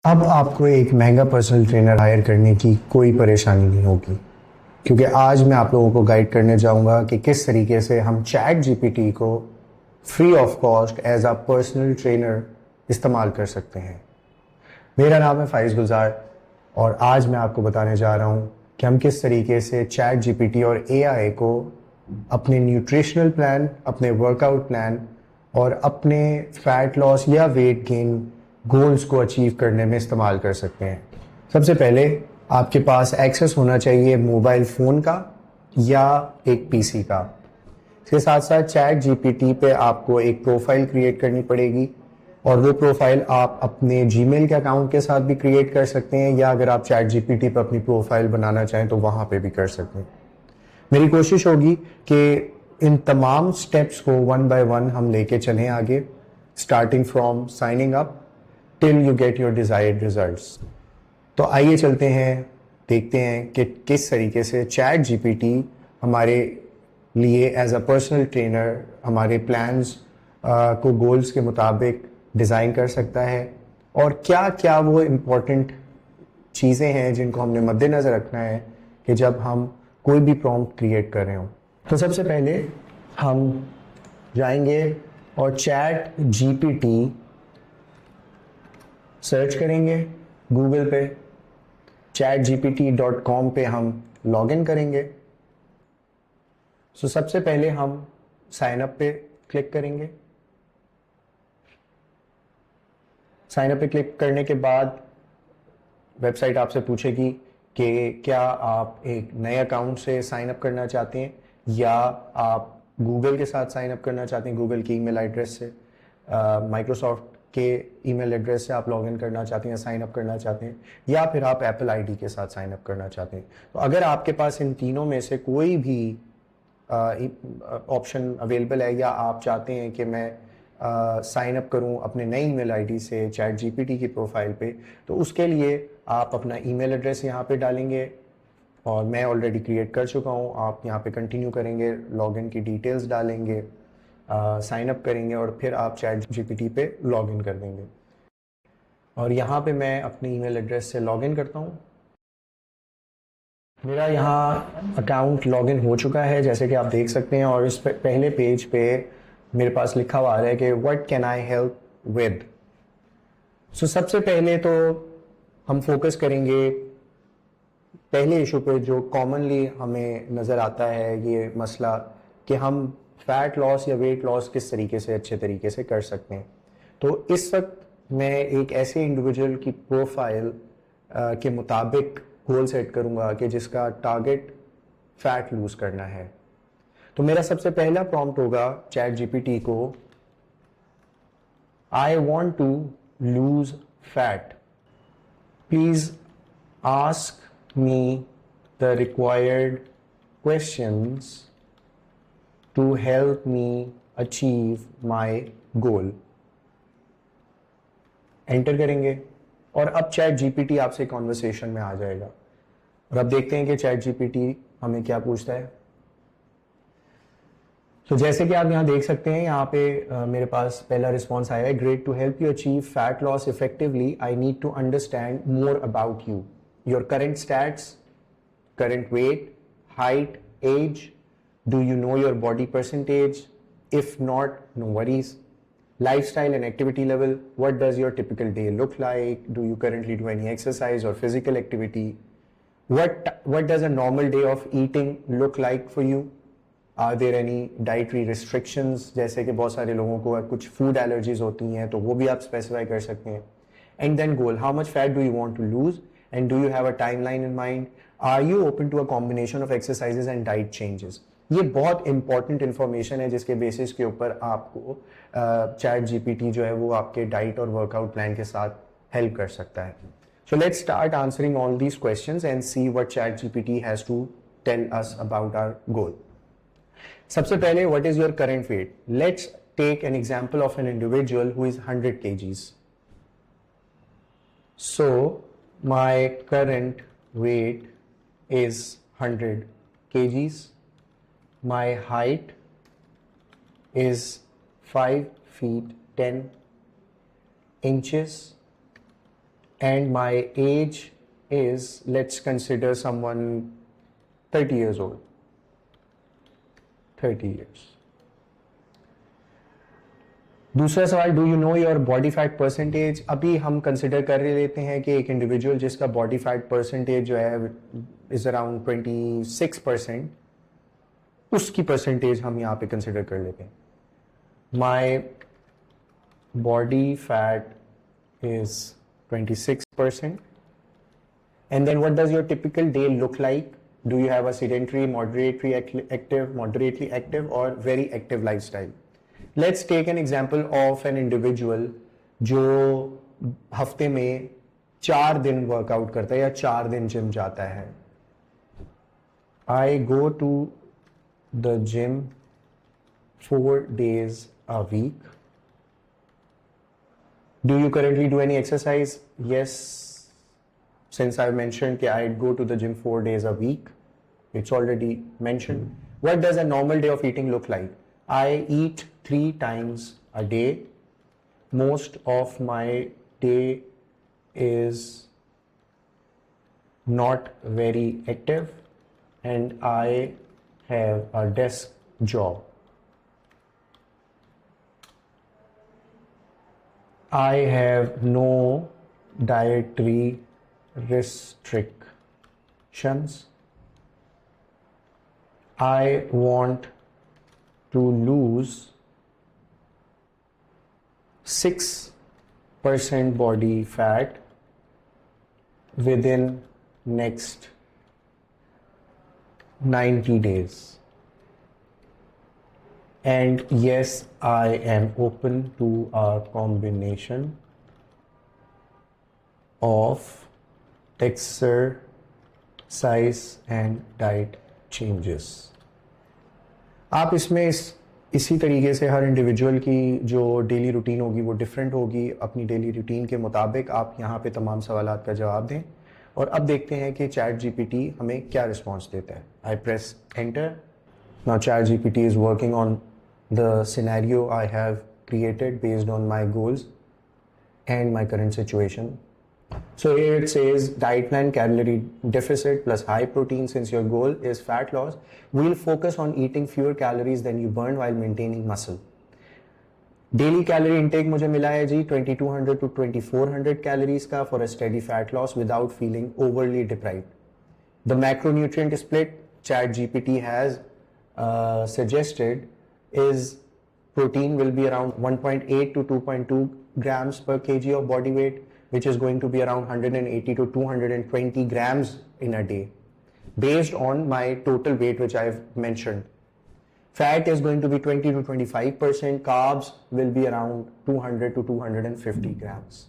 अब आपको एक महंगा पर्सनल ट्रेनर हायर करने की कोई परेशानी नहीं होगी, क्योंकि आज मैं आप लोगों को गाइड करने जाऊंगा कि किस तरीके से हम चैट जीपीटी को free of cost as a personal trainer इस्तेमाल कर सकते हैं। मेरा नाम है फाइज गुलजार और आज मैं आपको बताने जा रहा हूं कि हम किस तरीके से चैट जीपीटी और एआई को अपने न्यूट्रिशनल प्लान, अपने वर्कआउट प्लान और अपने फैट लॉस या वेट गेन गोल्स को अचीव करने में इस्तेमाल कर सकते हैं। सबसे पहले आपके पास एक्सेस होना चाहिए मोबाइल फ़ोन का या एक पीसी का। इसके साथ साथ चैट जीपीटी पे आपको एक प्रोफाइल क्रिएट करनी पड़ेगी और वो प्रोफाइल आप अपने जीमेल के अकाउंट के साथ भी क्रिएट कर सकते हैं, या अगर आप चैट जीपीटी पे अपनी प्रोफाइल बनाना चाहें तो वहां पे भी कर सकते हैं। मेरी कोशिश होगी कि इन तमाम स्टेप्स को वन बाय वन हम लेके चलें आगे, starting from signing up till you get your desired results. तो आइए चलते हैं, देखते हैं कि किस तरीके से चैट जीपीटी हमारे लिए एज अ पर्सनल ट्रेनर हमारे प्लान्स को गोल्स के मुताबिक डिज़ाइन कर सकता है और क्या क्या वो इम्पोर्टेंट चीज़ें हैं जिनको हमने मद्देनज़र रखना है कि जब हम कोई भी प्रॉम्प्ट क्रिएट कर रहे हो। तो सबसे पहले हम जाएंगे और चैट जीपीटी सर्च करेंगे गूगल पे। chatgpt.com पे हम लॉगिन करेंगे। सबसे पहले हम साइन अप पे क्लिक करेंगे। साइन अप पे क्लिक करने के बाद वेबसाइट आपसे पूछेगी कि क्या आप एक नए अकाउंट से साइन अप करना चाहते हैं या आप गूगल के साथ साइन अप करना चाहते हैं, गूगल की ईमेल एड्रेस से, माइक्रोसॉफ्ट के ईमेल एड्रेस से आप लॉगिन करना चाहते हैं, साइन अप करना चाहते हैं, या फिर आप एप्पल आईडी के साथ साइन अप करना चाहते हैं। तो अगर आपके पास इन तीनों में से कोई भी ऑप्शन अवेलेबल है या आप चाहते हैं कि मैं साइन अप करूं अपने नई ईमेल आईडी से चैट जीपीटी की प्रोफाइल पे, तो उसके लिए आप अपना ईमेल एड्रेस यहाँ पे डालेंगे और मैं ऑलरेडी क्रिएट कर चुका हूँ। आप यहाँ पे कंटिन्यू करेंगे, लॉगिन की डिटेल्स डालेंगे, साइन अप करेंगे और फिर आप चैट जीपीटी पे लॉगिन कर देंगे। और यहाँ पे मैं अपने ईमेल एड्रेस से लॉगिन करता हूँ। मेरा यहाँ अकाउंट लॉगिन हो चुका है जैसे कि आप देख सकते हैं, और इस पहले पेज पे मेरे पास लिखा हुआ आ रहा है कि what can I help with. सबसे पहले तो हम फोकस करेंगे पहले इशू पे जो कॉमनली हमें नज़र आता है, ये मसला कि हम फैट लॉस या वेट लॉस किस तरीके से अच्छे तरीके से कर सकते हैं। तो इस वक्त मैं एक ऐसे इंडिविजुअल की प्रोफाइल के मुताबिक गोल सेट करूंगा कि जिसका टारगेट फैट लूज करना है। तो मेरा सबसे पहला प्रॉम्प्ट होगा चैट जीपीटी को, I want to lose fat, please ask me the required questions to help me achieve my goal. Enter करेंगे और अब चैट जीपीटी आपसे कॉन्वर्सेशन में आ जाएगा। और अब देखते हैं कि चैट जीपीटी हमें क्या पूछता है। तो जैसे कि आप यहाँ देख सकते हैं, यहाँ पे मेरे पास पहला रिस्पॉन्स आया है, great to help you achieve fat loss effectively I need to understand more about you, your current stats, current weight, height, age, do you know your body percentage? If not, no worries. Lifestyle and activity level, what does your typical day look like? Do you currently do any exercise or physical activity? What does a normal day of eating look like for you? Are there any dietary restrictions? जैसे कि बहुत सारे लोगों को कुछ food allergies होती हैं, तो वो भी आप specify कर सकते हैं। And then goal, how much fat do you want to lose? And do you have a timeline in mind? Are you open to a combination of exercises and diet changes? ये बहुत important information है जिसके basis के ऊपर आपको chat GPT जो है वो आपके डाइट और वर्कआउट प्लान के साथ हेल्प कर सकता है। So let's start answering all these questions and see what chat GPT has to tell us about our goal. सबसे पहले, what is your current weight? Let's take an example of an individual who is 100 kgs. So my current weight is 100 kgs. My height is 5 feet 10 inches. and my age is, let's consider someone 30 years old. 30 years. दूसरा सवाल, do you know your body fat percentage? अभी हम consider कर लेते हैं कि एक individual जिसका बॉडी फैट परसेंटेज जो है इज अराउंड 26%, उसकी परसेंटेज हम यहाँ पे कंसिडर कर लेते हैं. My body fat is 26%. And then what does your typical day look like? Do you have a sedentary, moderately active or very active lifestyle? Let's take an example of an individual जो हफ्ते में 4 दिन workout करता है या 4 दिन gym जाता है. I go to the gym 4 days a week. Do you currently do any exercise? Yes. Since I've mentioned that I go to the gym 4 days a week, it's already mentioned. What does a normal day of eating look like? I eat 3 times a day. Most of my day is not very active and I have a desk job. I have no dietary restrictions. I want to lose 6% body fat within next 90 days. And yes, I am open to a combination of exercise and diet changes. आप इसमें इसी तरीके से हर individual की जो daily routine होगी वो different होगी. अपनी डेली रूटीन के मुताबिक आप यहाँ पे तमाम सवालात का जवाब दें. और अब देखते हैं कि चैट जीपीटी हमें क्या रिस्पॉन्स देता है. आई press enter. Now chat GPT is working on the scenario I have created based on my goals and my current situation. So here it says diet plan, calorie deficit plus high protein. Since your goal is fat loss, we'll focus on eating fewer calories than you burn while maintaining muscle. Daily calorie intake मुझे मिला है जी 2200 to 2400 calories का for a steady fat loss without feeling overly deprived. The macronutrient split ChatGPT has suggested is protein will be around 1.8 to 2.2 grams per kg of body weight, which is going to be around 180 to 220 grams in a day, based on my total weight which I've mentioned. Fat is going to be 20 to 25%. Carbs will be around 200 to 250 grams.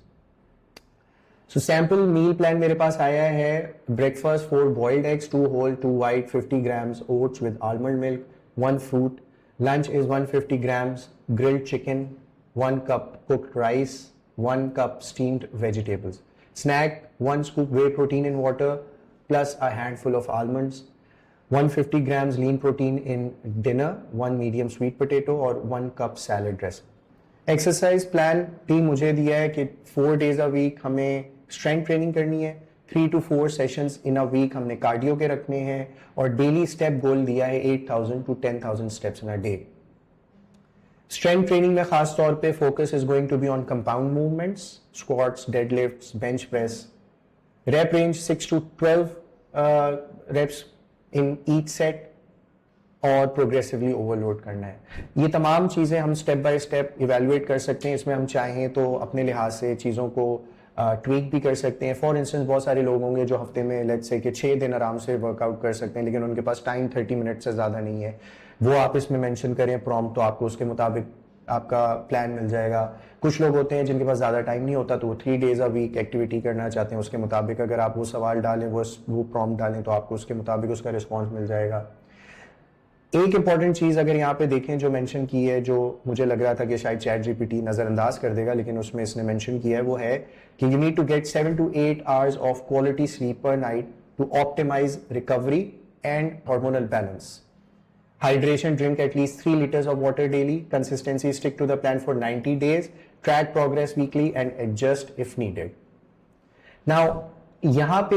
So sample meal plan मेरे पास आया है. Breakfast 4 boiled eggs, 2 whole, 2 white, 50 grams oats with almond milk, 1 fruit. Lunch is 150 grams grilled chicken, 1 cup cooked rice, 1 cup steamed vegetables. Snack, 1 scoop whey protein in water plus a handful of almonds. 150 grams lean protein in dinner, 1 medium sweet potato और 1 cup salad dressing. Exercise plan भी मुझे दिया है कि 4 days a week हमें strength training करनी है. 3 to 4 sessions in a week हमने कार्डियो के रखने हैं और daily step goal दिया है 8000 to 10000 steps in a day. Strength training में खास तौर पे focus is going to be on compound movements, squats, deadlifts, bench press. Rep range 6 to 12 reps in each set और प्रोग्रेसिवली ओवरलोड करना है. ये तमाम चीज़ें हम स्टेप बाय स्टेप इवेलुएट कर सकते हैं. इसमें हम चाहें तो अपने लिहाज से चीज़ों को ट्वीक भी कर सकते हैं. फॉर इंस्टेंस बहुत सारे लोग होंगे जो हफ्ते में लेट्स से कि 6 दिन आराम से वर्कआउट कर सकते हैं, लेकिन उनके पास टाइम 30 मिनट से ज़्यादा नहीं है. वो आप इसमें मेंशन करें प्रॉम्प्ट तो आपको उसके मुताबिक आपका प्लान मिल जाएगा. कुछ लोग होते हैं जिनके पास ज़्यादा टाइम नहीं होता तो वो 3 days a week एक्टिविटी करना चाहते हैं. उसके मुताबिक अगर आप वो सवाल डालें, वो प्रॉम्प्ट डालें तो आपको उसके मुताबिक उसका रिस्पॉन्स मिल जाएगा. एक इंपॉर्टेंट चीज अगर यहाँ पे देखें जो मेंशन की है, जो मुझे लग रहा था कि शायद चैट जीपीटी नजरअंदाज कर देगा, लेकिन उसमें इसने मेंशन किया है, वो है कि you need to get 7 to 8 hours of quality sleep per night to optimise recovery and hormonal balance. Hydration, drink at least 3 liters of water daily. Consistency, stick to the plan for 90 days. Track progress weekly and adjust if needed. Now यहाँ पे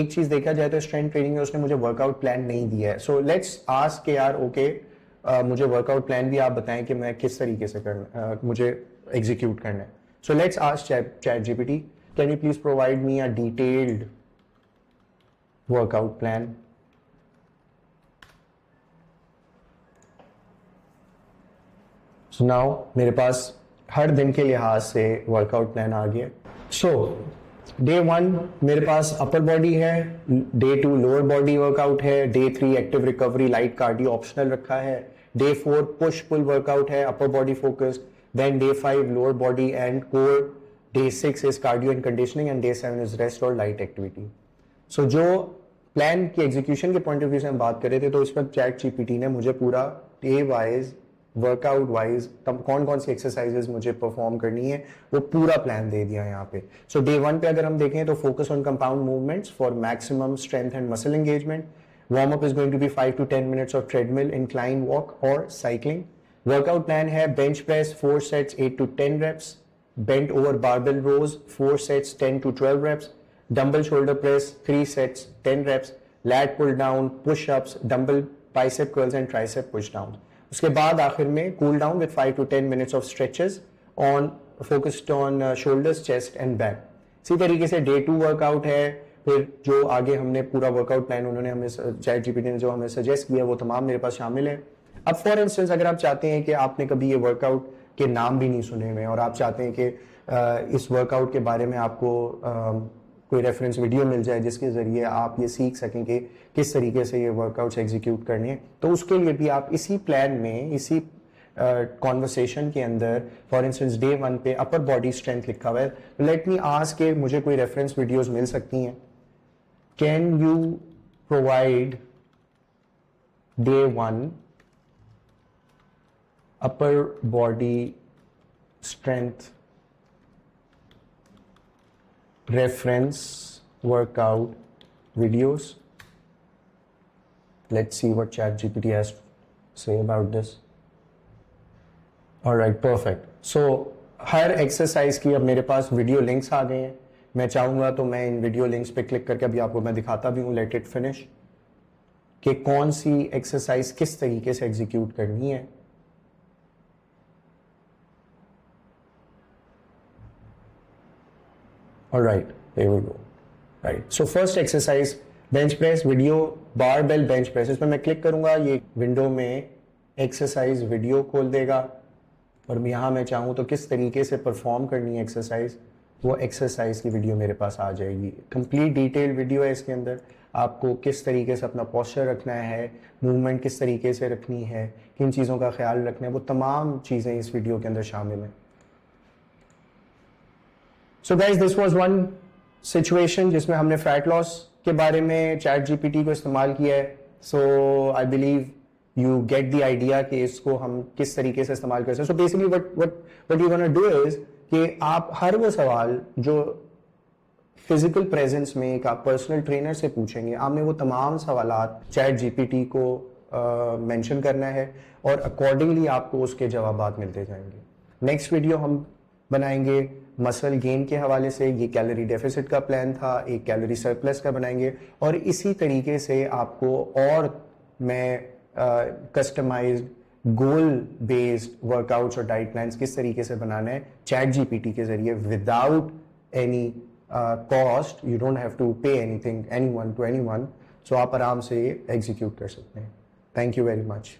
एक चीज देखा जाए तो strength training में उसने मुझे वर्कआउट प्लान नहीं दिया है, सो लेट्स आस्क के यार ओके मुझे वर्कआउट प्लान भी आप बताएं कि मैं किस तरीके से करना मुझे एग्जीक्यूट करना है. So let's ask chat GPT, can you please provide me a detailed workout plan. So now मेरे पास हर दिन के लिहाज से वर्कआउट प्लान आ गया. सो डे 1 मेरे पास अपर बॉडी है, डे 2 लोअर बॉडी वर्कआउट है, day 3 active recovery light cardio optional रखा है, डे 4 पुश पुल वर्कआउट है upper body focused, then day 5 lower body and core, day 6 is cardio and conditioning and day 7 is rest और light activity. So जो plan की execution के point of view से हम बात कर रहे थे तो इस वक्त चैट जीपीटी ने मुझे पूरा डे वाइज वर्कआउट वाइज कौन कौन सी एक्सरसाइजेस मुझे परफॉर्म करनी है वो पूरा प्लान दे दिया यहाँ पे. सो डे 1 पे अगर हम देखें तो focus on compound movements for maximum strength and muscle engagement. Warm up is going to be 5 to 10 minutes of treadmill, incline walk और साइकिलिंग. वर्कआउट प्लान है bench press 4 sets 8 to 10 reps, bent over barbell rows 4 sets 10 to 12 reps, dumbbell shoulder press 3 sets 10 reps, lat pull down, push ups, dumbbell bicep curls and tricep push down. उसके बाद आखिर में cool down with 5 to 10 minutes of stretches on focused on shoulders chest and back. इसी तरीके से day 2 workout है. फिर जो आगे हमने पूरा वर्कआउट प्लान उन्होंने हमें चैट जीपीटी ने जो हमें सजेस्ट किया वो तमाम मेरे पास शामिल है. अब फॉर इंस्टेंस अगर आप चाहते हैं कि आपने कभी ये वर्कआउट के नाम भी नहीं सुने हुए और आप चाहते हैं कि इस वर्कआउट के बारे में आपको कोई रेफरेंस वीडियो मिल जाए जिसके जरिए आप ये सीख सकें कि किस तरीके से ये वर्कआउट्स एग्जीक्यूट करने हैं, तो उसके लिए भी आप इसी प्लान में इसी कॉन्वर्सेशन के अंदर फॉर इंस्टेंस डे 1 पे अपर बॉडी स्ट्रेंथ लिखा हुआ है. लेट मी आस्क के मुझे कोई रेफरेंस वीडियोस मिल सकती हैं. Can you provide day 1 upper body strength reference workout videos? Let's see what ChatGPT has to say about this. All right, perfect. So her exercise की अब मेरे पास वीडियो लिंक्स आ गए हैं. मैं चाहूंगा तो मैं इन वीडियो लिंक्स पे क्लिक करके अभी आपको मैं दिखाता भी हूँ, लेट इट फिनिश, कि कौन सी एक्सरसाइज किस तरीके से एग्जीक्यूट करनी है. All right, here we go. Right. So first exercise bench press video barbell bench press. इसमें मैं क्लिक करूंगा, ये विंडो में एक्सरसाइज वीडियो खोल देगा और यहाँ मैं चाहूँ तो किस तरीके से परफॉर्म करनी है एक्सरसाइज, वो एक्सरसाइज की वीडियो मेरे पास आ जाएगी. कंप्लीट डिटेल वीडियो है इसके अंदर. आपको किस तरीके से अपना पोस्चर रखना है, मूवमेंट किस तरीके से रखनी है, किन चीज़ों का ख्याल रखना है, वो तमाम चीज़ें इस वीडियो के अंदर शामिल हैं. So guys this was one situation जिसमें हमने फैट लॉस के बारे में चैट जीपीटी को इस्तेमाल किया है. So I believe you get the idea कि इसको हम किस तरीके से इस्तेमाल कर सकते हैं. So basically what you gonna do is कि आप हर वो सवाल जो फिजिकल प्रेजेंस में एक आप पर्सनल ट्रेनर से पूछेंगे, आपने वो तमाम सवालात चैट जीपीटी को मेंशन करना है और अकॉर्डिंगली आपको उसके जवाबात मिलते जाएंगे. नेक्स्ट वीडियो हम बनाएंगे मसल गेन के हवाले से. ये कैलोरी डेफिसिट का प्लान था, एक कैलोरी सरप्लस का बनाएंगे और इसी तरीके से आपको और मैं कस्टमाइज्ड गोल बेस्ड वर्कआउट्स और डाइट प्लान्स किस तरीके से बनाना है चैट जीपीटी के जरिए without any cost. You don't have to pay anything anyone to anyone. So आप आराम से एग्जीक्यूट कर सकते हैं. Thank you very much.